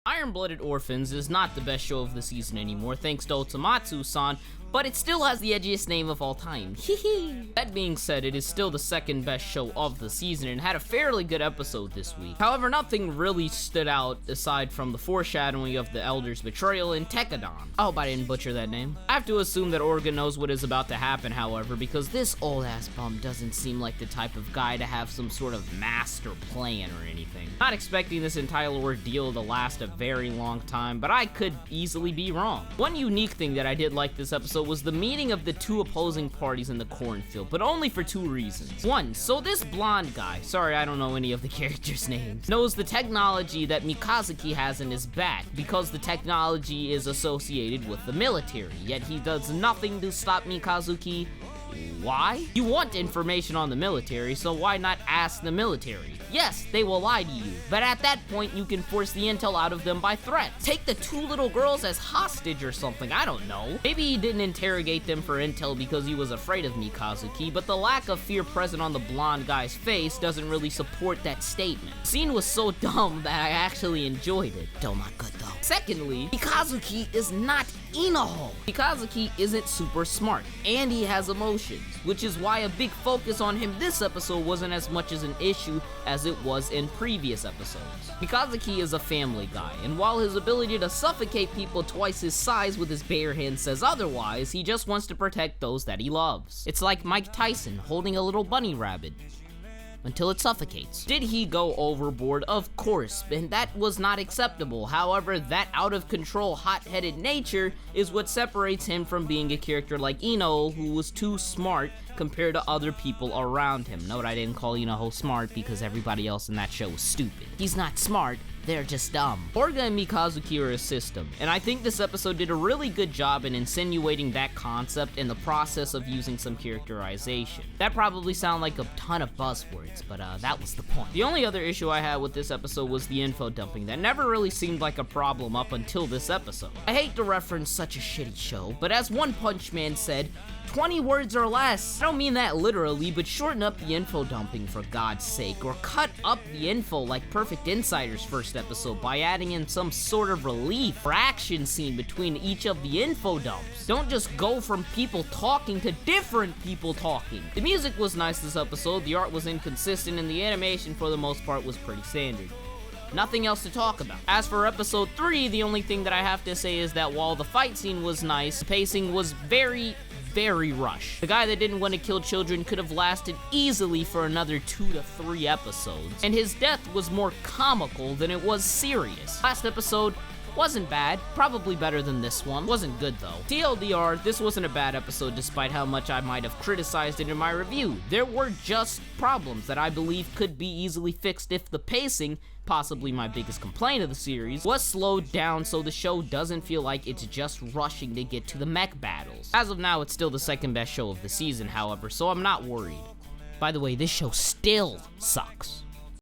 Iron-Blooded Orphans is not the best show of the season anymore, thanks to Otsumatsu-san, but it still has the edgiest name of all time. Hehe. That being said, it is still the second best show of the season and had a fairly good episode this week. However, nothing really stood out aside from the foreshadowing of the Elder's betrayal in Tekadon. I hope I didn't butcher that name. I have to assume that Orga knows what is about to happen, however, because this old-ass bum doesn't seem like the type of guy to have some sort of master plan or anything. Not expecting this entire ordeal to last a very long time, but I could easily be wrong. One unique thing that I did like this episode was the meeting of the two opposing parties in the cornfield, but only for two reasons. One, so this blonde guy, sorry I don't know any of the characters' names, knows the technology that Mikazuki has in his back because the technology is associated with the military, yet he does nothing to stop Mikazuki. Why? You want information on the military, so why not ask the military? Yes, they will lie to you, but at that point you can force the intel out of them by threat. Take the two little girls as hostage or something, I don't know. Maybe he didn't interrogate them for intel because he was afraid of Mikazuki, but the lack of fear present on the blonde guy's face doesn't really support that statement. The scene was so dumb that I actually enjoyed it. Still not good though. Secondly, Mikazuki is not Inoho. Mikazuki isn't super smart, and he has emotions, which is why a big focus on him this episode wasn't as much as an issue as it was in previous episodes. Mikazuki is a family guy, and while his ability to suffocate people twice his size with his bare hands says otherwise, he just wants to protect those that he loves. It's like Mike Tyson holding a little bunny rabbit until it suffocates. Did he go overboard? Of course, and that was not acceptable. However, that out-of-control, hot-headed nature is what separates him from being a character like Ino, who was too smart compared to other people around him. Note I didn't call Inoho smart because everybody else in that show was stupid. He's not smart, they're just dumb. Orga and Mikazuki are a system, and I think this episode did a really good job in insinuating that concept in the process of using some characterization. That probably sound like a ton of buzzwords, but that was the point. The only other issue I had with this episode was the info dumping that never really seemed like a problem up until this episode. I hate to reference such a shitty show, but as One Punch Man said, 20 words or less. I don't mean that literally, but shorten up the info dumping for God's sake, or cut up the info like Perfect Insider's first episode by adding in some sort of relief or action scene between each of the info dumps. Don't just go from people talking to different people talking. The music was nice this episode, the art was inconsistent, and the animation for the most part was pretty standard. Nothing else to talk about. As for episode 3, the only thing that I have to say is that while the fight scene was nice, the pacing was very rushed. The guy that didn't want to kill children could have lasted easily for another 2 to 3 episodes, and his death was more comical than it was serious. Last episode wasn't bad, probably better than this one. Wasn't good though. TLDR, this wasn't a bad episode despite how much I might have criticized it in my review. There were just problems that I believe could be easily fixed if the pacing, possibly my biggest complaint of the series, was slowed down so the show doesn't feel like it's just rushing to get to the mech battles. As of now, it's still the second best show of the season, however, so I'm not worried. By the way, this show still sucks.